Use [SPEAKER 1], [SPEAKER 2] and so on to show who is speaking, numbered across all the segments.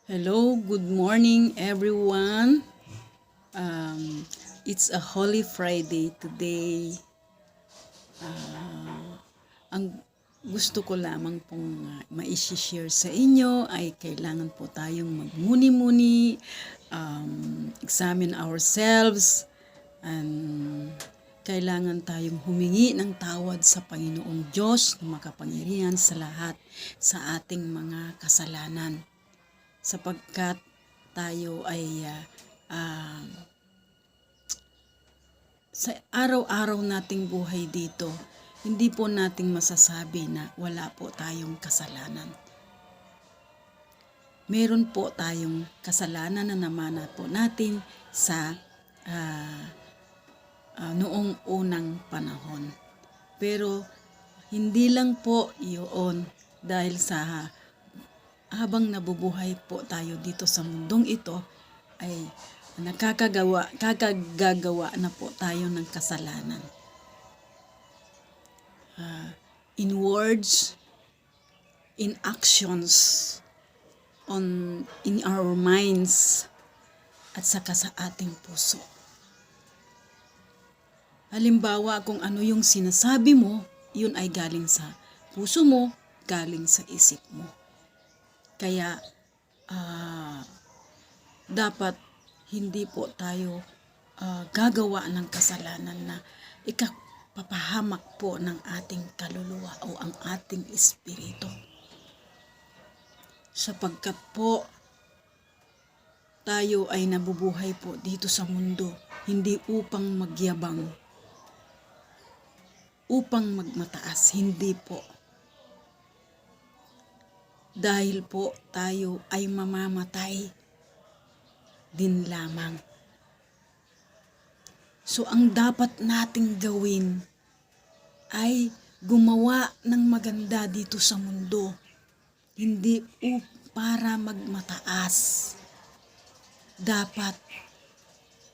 [SPEAKER 1] Hello, good morning everyone. It's a Holy Friday today. Ang gusto ko lamang pong ma-share sa inyo ay kailangan po tayong magmuni-muni, examine ourselves, and kailangan tayong humingi ng tawad sa Panginoong Diyos na makapangyarihan sa lahat sa ating mga kasalanan. Sapagkat tayo ay sa araw-araw nating buhay dito, hindi po nating masasabi na wala po tayong kasalanan. Meron po tayong kasalanan na namana po natin sa noong unang panahon. Pero hindi lang po iyon dahil sa habang nabubuhay po tayo dito sa mundong ito ay kakagagawa na po tayo ng kasalanan. In words, in actions, in our minds, at saka sa ating puso. Halimbawa, kung ano yung sinasabi mo, yun ay galing sa puso mo, galing sa isip mo. Kaya, dapat hindi po tayo gagawa ng kasalanan na ikapapahamak po ng ating kaluluwa o ang ating espiritu. Sapagkat po, tayo ay nabubuhay po dito sa mundo, hindi upang magyabang, upang magmataas, hindi po. Dahil po tayo ay mamamatay din lamang. So ang dapat nating gawin ay gumawa ng maganda dito sa mundo. Hindi para magmataas. Dapat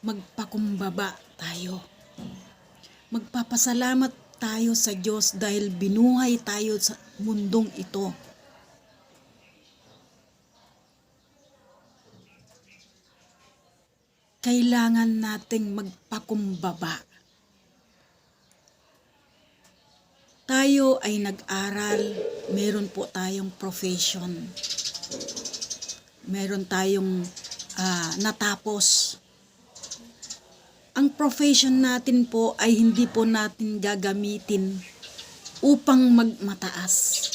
[SPEAKER 1] magpakumbaba tayo. Magpapasalamat tayo sa Diyos dahil binuhay tayo sa mundong ito. Kailangan nating magpakumbaba. Tayo ay nag-aral, meron po tayong profession, meron tayong natapos. Ang profession natin po ay hindi po natin gagamitin upang magmataas.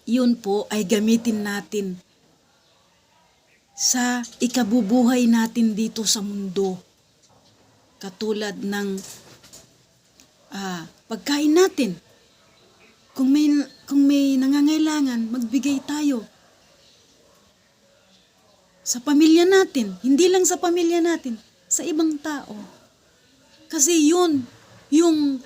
[SPEAKER 1] Yun po ay gamitin natin sa ikabubuhay natin dito sa mundo. Katulad ng pagkain natin. Kung may nangangailangan, magbigay tayo. Sa pamilya natin, hindi lang sa pamilya natin, sa ibang tao. Kasi yun, yung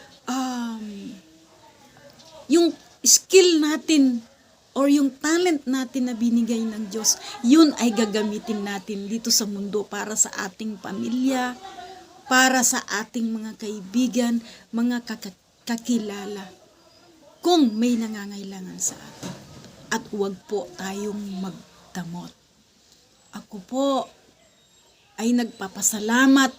[SPEAKER 1] skill natin, or yung talent natin na binigay ng Diyos, yun ay gagamitin natin dito sa mundo para sa ating pamilya, para sa ating mga kaibigan, mga kakilala, kung may nangangailangan sa atin. At huwag po tayong magdamot. Ako po ay nagpapasalamat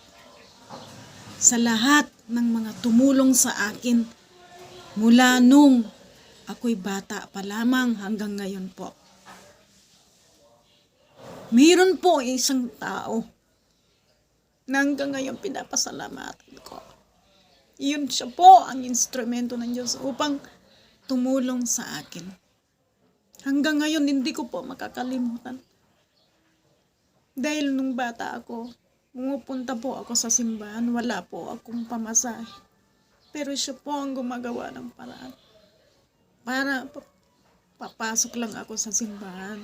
[SPEAKER 1] sa lahat ng mga tumulong sa akin mula nung ako'y bata pa lamang hanggang ngayon po. Mayroon po isang tao na hanggang ngayon pinapasalamatan ko. Yun siya po ang instrumento ng Diyos upang tumulong sa akin. Hanggang ngayon hindi ko po makakalimutan. Dahil nung bata ako, pumupunta po ako sa simbahan, wala po akong pamasahe. Pero siya po ang gumagawa ng paraan para papasok lang ako sa simbahan.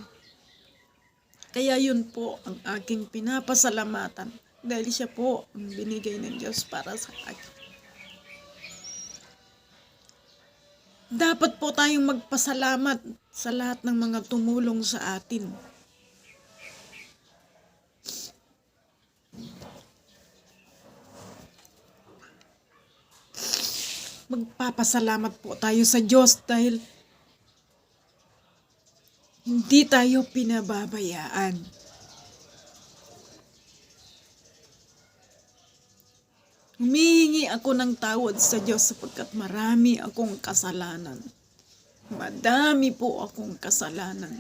[SPEAKER 1] Kaya yun po ang aking pinapasalamatan dahil siya po ang binigay ng Diyos para sa akin. Dapat po tayong magpasalamat sa lahat ng mga tumulong sa atin. Magpapasalamat po tayo sa Diyos dahil Hindi tayo pinababayaan. Humihingi ako ng tawad sa Diyos sapagkat marami akong kasalanan. Madami po akong kasalanan.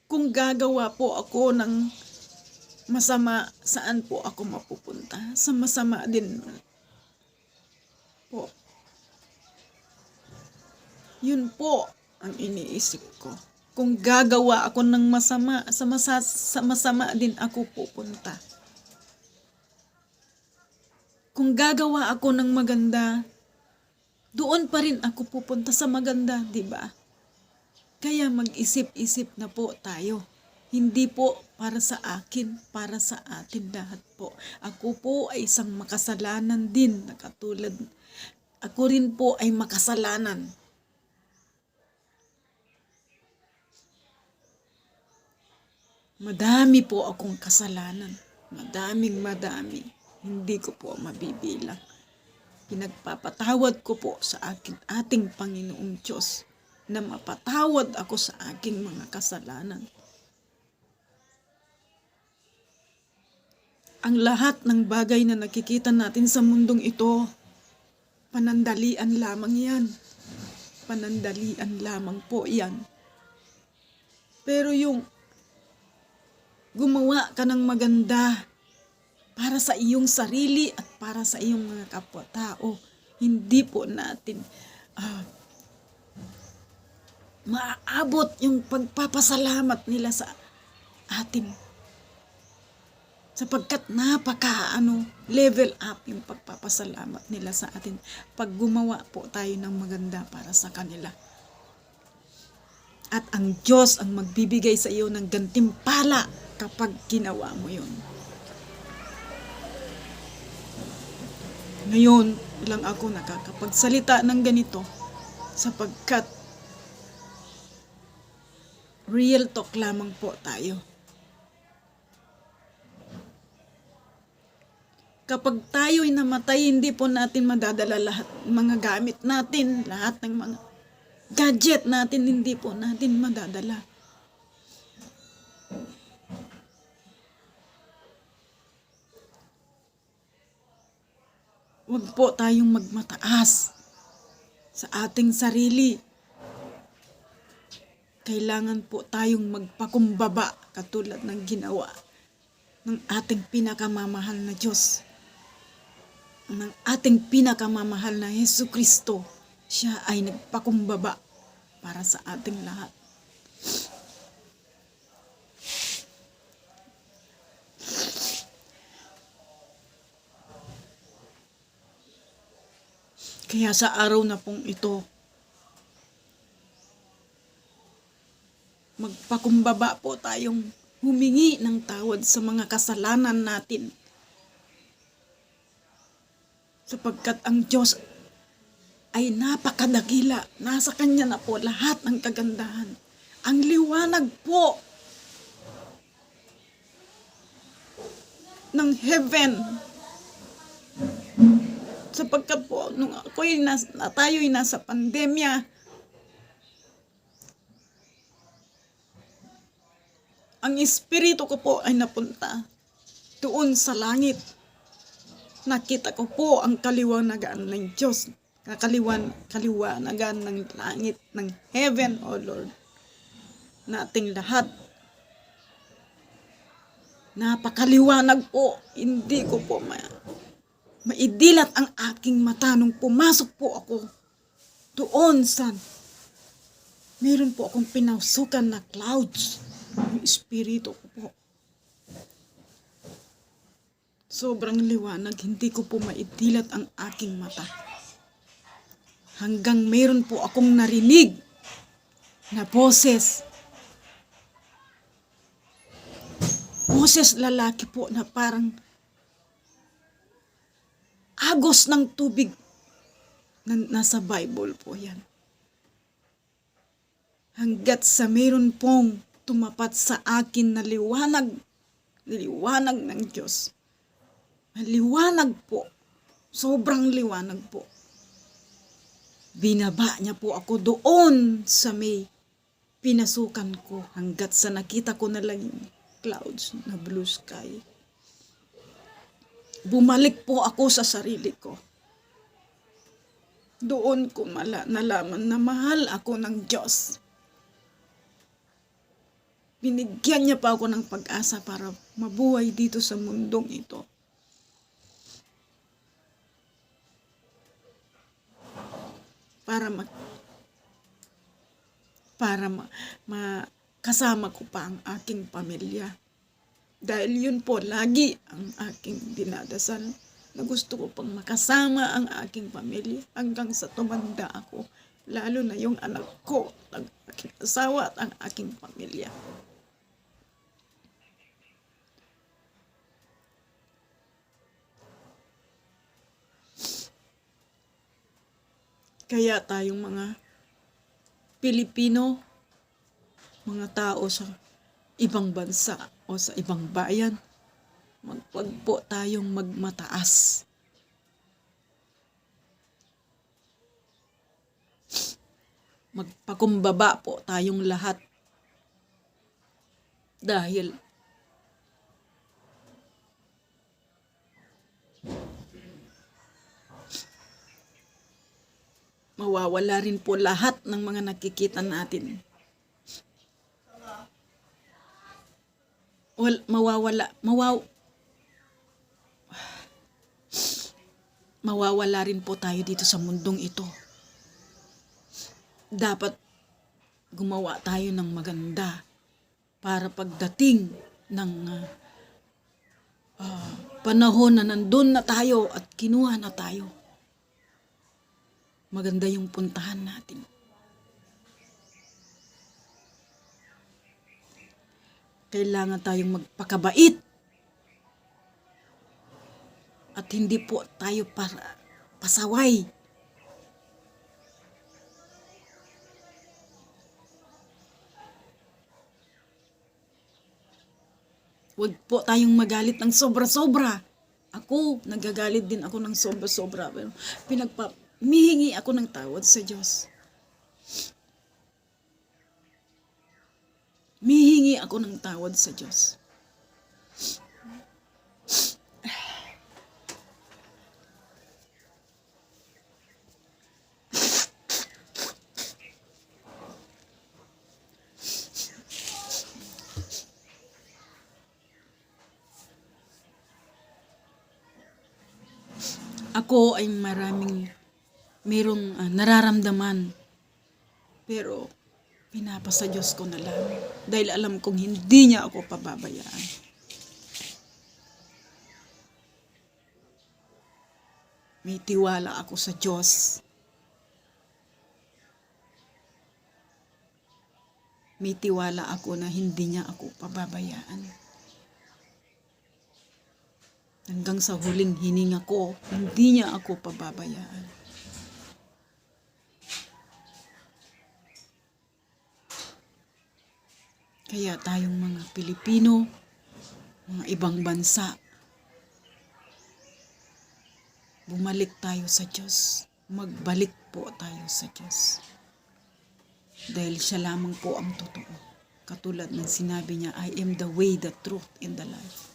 [SPEAKER 1] Kung gagawa po ako ng masama, saan po ako mapupunta? Sa masama din po. Yun po ang iniisip ko. Kung gagawa ako ng masama, sa masama din ako pupunta. Kung gagawa ako ng maganda, doon pa rin ako pupunta sa maganda, di ba? Kaya mag-isip-isip na po tayo. Hindi po para sa akin, para sa atin lahat po. Ako po ay isang makasalanan din na katulad. Ako rin po ay makasalanan. Madami po akong kasalanan. Madami. Hindi ko po mabibilang. Pinagpapatawad ko po sa ating Panginoong Diyos na mapatawad ako sa aking mga kasalanan. Ang lahat ng bagay na nakikita natin sa mundong ito, panandalian lamang yan. Panandalian lamang po yan. Pero yung gumawa ka ng maganda para sa iyong sarili at para sa iyong mga kapwa-tao, hindi po natin maaabot yung pagpapasalamat nila sa atin. Sapagkat level up yung pagpapasalamat nila sa atin pag gumawa po tayo ng maganda para sa kanila. At ang Diyos ang magbibigay sa iyo ng gantimpala kapag ginawa mo yun. Ngayon lang ako nakakapagsalita ng ganito sapagkat real talk lamang po tayo. Kapag tayo'y namatay, hindi po natin madadala lahat mga gamit natin, lahat ng mga gadget natin, hindi po natin madadala. Huwag po tayong magmataas sa ating sarili. Kailangan po tayong magpakumbaba katulad ng ginawa ng ating pinakamamahal na Diyos. Ng ating pinakamamahal na Jesucristo. Siya ay nagpakumbaba para sa ating lahat. Kaya sa araw na pong ito, magpakumbaba po tayong humingi ng tawad sa mga kasalanan natin. Sapagkat ang Diyos ay napakadakila. Nasa Kanya na po lahat ng kagandahan. Ang liwanag po ng heaven. Sapagkat po, nung tayo'y nasa pandemya, ang espiritu ko po ay napunta doon sa langit. Nakita ko po ang kaliwanagan ng Diyos. Kaliwanagan ng langit, ng heaven, O Lord. Nating lahat. Napakaliwanag po. Hindi ko po maidilat ang aking mata nung pumasok po ako doon sa meron po akong pinausukan na clouds. Yung espiritu ko po. Sobrang liwanag, hindi ko po maidilat ang aking mata. Hanggang meron po akong narinig na boses. Boses lalaki po na parang agos ng tubig. Nasa Bible po yan. Hanggat sa meron pong tumapat sa akin na liwanag ng Diyos. Liwanag po. Sobrang liwanag po. Binaba niya po ako doon sa may pinasukan ko hanggat sa nakita ko na lang yung clouds na blue sky. Bumalik po ako sa sarili ko. Doon ko nalaman na mahal ako ng Diyos. Binigyan niya pa ako ng pag-asa para mabuhay dito sa mundong ito. Para kasama ko pa ang aking pamilya. Dahil yun po lagi ang aking dinadasal na gusto ko pang makasama ang aking pamilya hanggang sa tumanda ako. Lalo na yung anak ko, ang aking asawa at ang aking pamilya. Kaya tayong mga Pilipino, mga tao sa ibang bansa o sa ibang bayan, wag po tayong magmataas. Magpakumbaba po tayong lahat. Dahil mawawala rin po lahat ng mga nakikita natin. Mawawala rin po tayo dito sa mundong ito. Dapat gumawa tayo ng maganda para pagdating ng panahon na nandun na tayo at kinuha na tayo, maganda yung puntahan natin. Kailangan tayong magpakabait at hindi po tayo para pasaway. Huwag po tayong magalit ng sobra-sobra. Ako, nagagalit din ako ng sobra-sobra. Pero mihingi ako ng tawad sa Diyos. Mihingi ako ng tawad sa Diyos. Ako ay merong nararamdaman. Pero pinapasa Diyos ko na lang. Dahil alam kong hindi niya ako pababayaan. May tiwala ako sa Diyos. May tiwala ako na hindi niya ako pababayaan. Hanggang sa huling hininga ko, hindi niya ako pababayaan. Kaya tayong mga Pilipino, mga ibang bansa, bumalik tayo sa Diyos. Magbalik po tayo sa Diyos. Dahil siya lamang po ang totoo. Katulad ng sinabi niya, I am the way, the truth, and the life.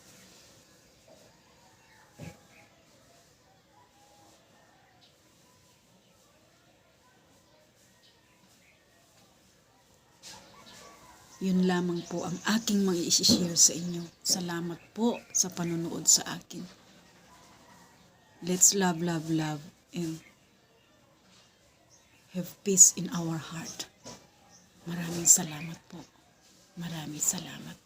[SPEAKER 1] Yun lamang po ang aking mga isi-share sa inyo. Salamat po sa panonood sa akin. Let's love, love, love, and have peace in our heart. Maraming salamat po. Maraming salamat.